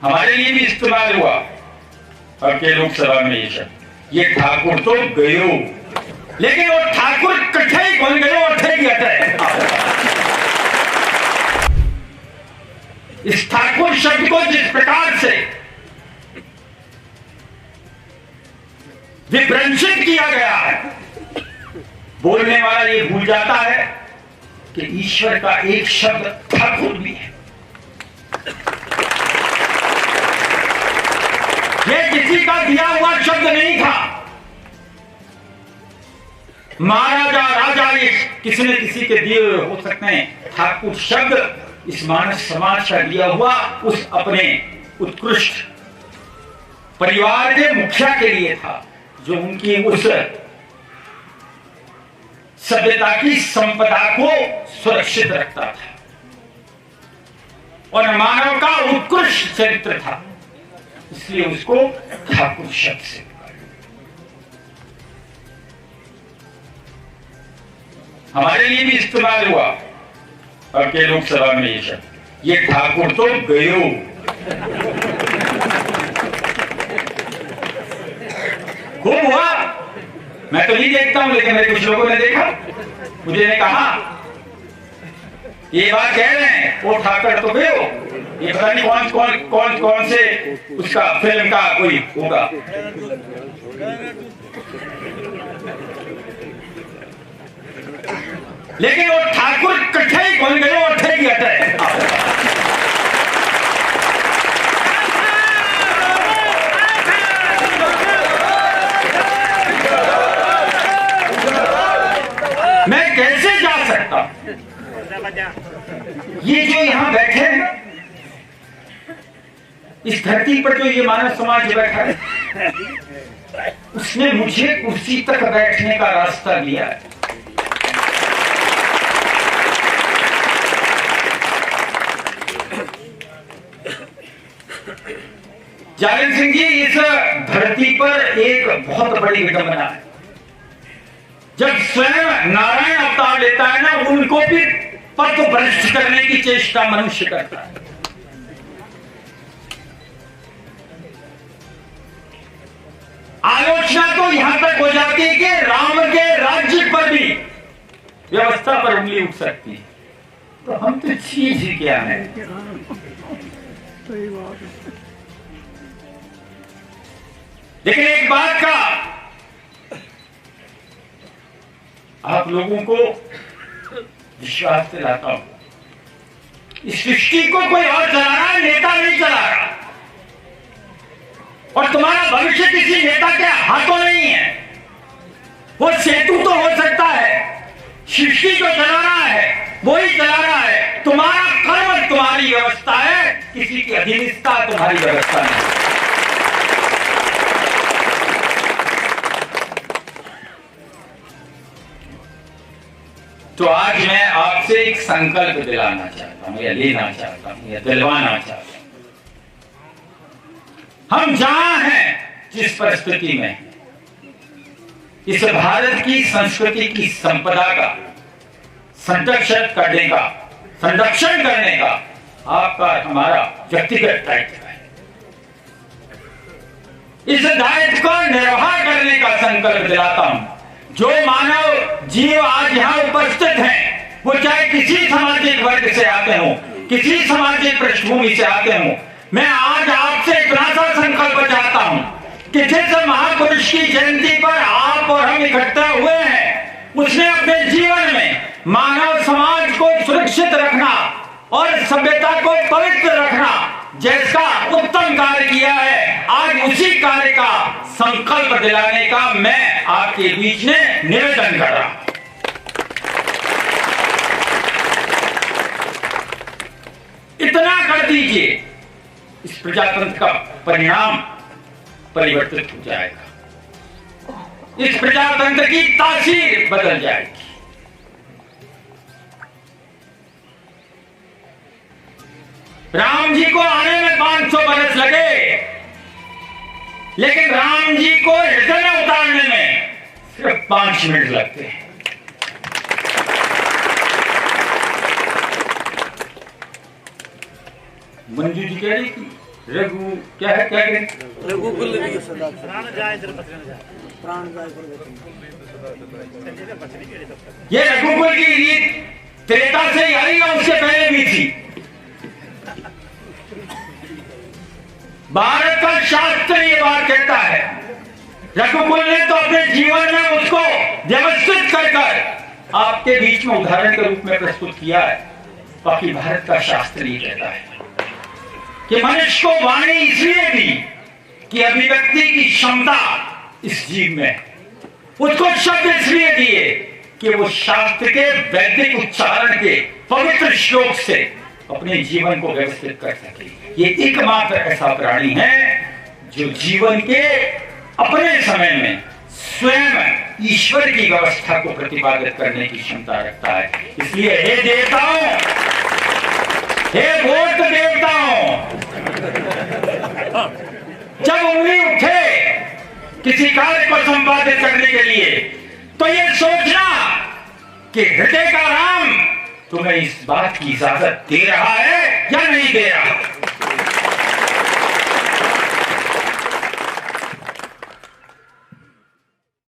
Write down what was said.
हमारे लिए भी इस्तेमाल हुआ और के लोकसभा में ये शब्द, ये ठाकुर तो गयो, लेकिन वो ठाकुर कठे कौन गयो और थे इस ठाकुर शब्द को जिस प्रकार से विभ्रंशित किया गया है, बोलने वाला ये भूल जाता है कि ईश्वर का एक शब्द ठाकुर भी है। ये किसी का दिया हुआ शब्द नहीं था। महाराजा राजा ये किसी न किसी के दिए हुए हो सकते हैं। ठाकुर शब्द इस मानव समाज का दिया हुआ उस अपने उत्कृष्ट परिवार के मुखिया के लिए था, जो उनकी उस सभ्यता की संपदा को सुरक्षित रखता था और मानव का उत्कृष्ट चरित्र था, इसलिए उसको ठाकुर शब्द से हमारे लिए भी इस्तेमाल हुआ और के लोकसभा में ये शब्द, ये ठाकुर तो गयो। खूब हुआ, मैं तो नहीं देखता हूं, लेकिन मेरे कुछ लोगों ने देखा, मुझे ने कहा ये बात कह रहे हैं वो ठाकर तो गयो, ये पता नहीं कौन से उसका फिल्म का कोई होगा। लेकिन वो ठाकुर कठे कौन गए और थे गया था। मैं कैसे जा सकता, ये जो यहां बैठे हैं, इस धरती पर जो ये मानव समाज बैठा है, उसने मुझे कुर्सी तक बैठने का रास्ता दिया है। जागरण सिंह जी, इस धरती पर एक बहुत बड़ी विडंबना है, जब स्वयं नारायण अवतार लेता है ना, उनको भी पथ भ्रष्ट करने की चेष्टा मनुष्य करता है। आलोचना तो यहां तक हो जाती है कि राम के राज्य पर भी व्यवस्था पर उंगली उठ सकती है। तो हम तो चीज ही क्या है। लेकिन एक बात का आप लोगों को विश्वास दिलाता हूं, इस सृष्टि को कोई और चला रहा है, नेता नहीं चला रहा, और तुम्हारा भविष्य किसी नेता के हाथों नहीं है। वो सेतु तो हो सकता है, सृष्टि जो चला रहा है वही चला रहा है। तुम्हारा कर्म तुम्हारी व्यवस्था है, किसी की अधीनता तुम्हारी व्यवस्था नहीं। तो आज मैं आपसे एक संकल्प दिलाना चाहता हूं, या लेना चाहता हूं, या दिलवाना चाहता हूं। हम जहां हैं, जिस परिस्थिति में, इस भारत की संस्कृति की संपदा का संरक्षण करने का आपका हमारा व्यक्तिगत दायित्व है। इस दायित्व को निर्वाह करने का संकल्प दिलाता हूं। जो मानव जीव आज यहां उपस्थित हैं, वो चाहे किसी सामाजिक वर्ग से आते हो, किसी सामाजिक पृष्ठभूमि से आते हो, मैं आज आपसे इतना सा संकल्प चाहता हूं कि जिस महापुरुष की जयंती पर आप और हम इकट्ठा हुए हैं, उसने अपने जीवन में मानव समाज को सुरक्षित रखना और सभ्यता को पवित्र रखना जैसा उत्तम कार्य किया है, आज उसी कार्य का संकल्प दिलाने का मैं आपके बीच में निवेदन कर रहा हूं। इतना कर दीजिए, इस प्रजातंत्र का परिणाम परिवर्तित हो जाएगा, इस प्रजातंत्र की तासीर बदल जाएगी। राम जी को आने में 500 बरस लगे, लेकिन राम जी को हृदय में उतारने में सिर्फ 5 मिनट लगते हैं। मंजू जी कह रही थी रघु क्या है, क्या है? रघुकुल ये रघुकुल की रीत त्रेता से ही आई या उससे पहले भी थी? भारत का शास्त्र ये बात कहता है, रघुकुल ने तो अपने जीवन में उसको व्यवस्थित कर आपके बीच में उदाहरण के रूप में प्रस्तुत किया है। बाकी भारत का शास्त्र ये कहता है कि मनुष्य को वाणी इसलिए दी कि अभिव्यक्ति की क्षमता इस जीव में, उसको शब्द इसलिए दिए कि वो शास्त्र के वैदिक उच्चारण के पवित्र श्लोक से अपने जीवन को व्यवस्थित कर सके। ये एकमात्र ऐसा प्राणी है जो जीवन के अपने समय में स्वयं ईश्वर की व्यवस्था को प्रतिपादित करने की क्षमता रखता है। इसलिए हे देवताओं, हे वोट देवताओं, जब उंगली उठे किसी कार्य को संपादित करने के लिए तो ये सोचना कि हृदय का राम तुम्हें इस बात की इजाजत दे रहा है या नहीं दे रहा।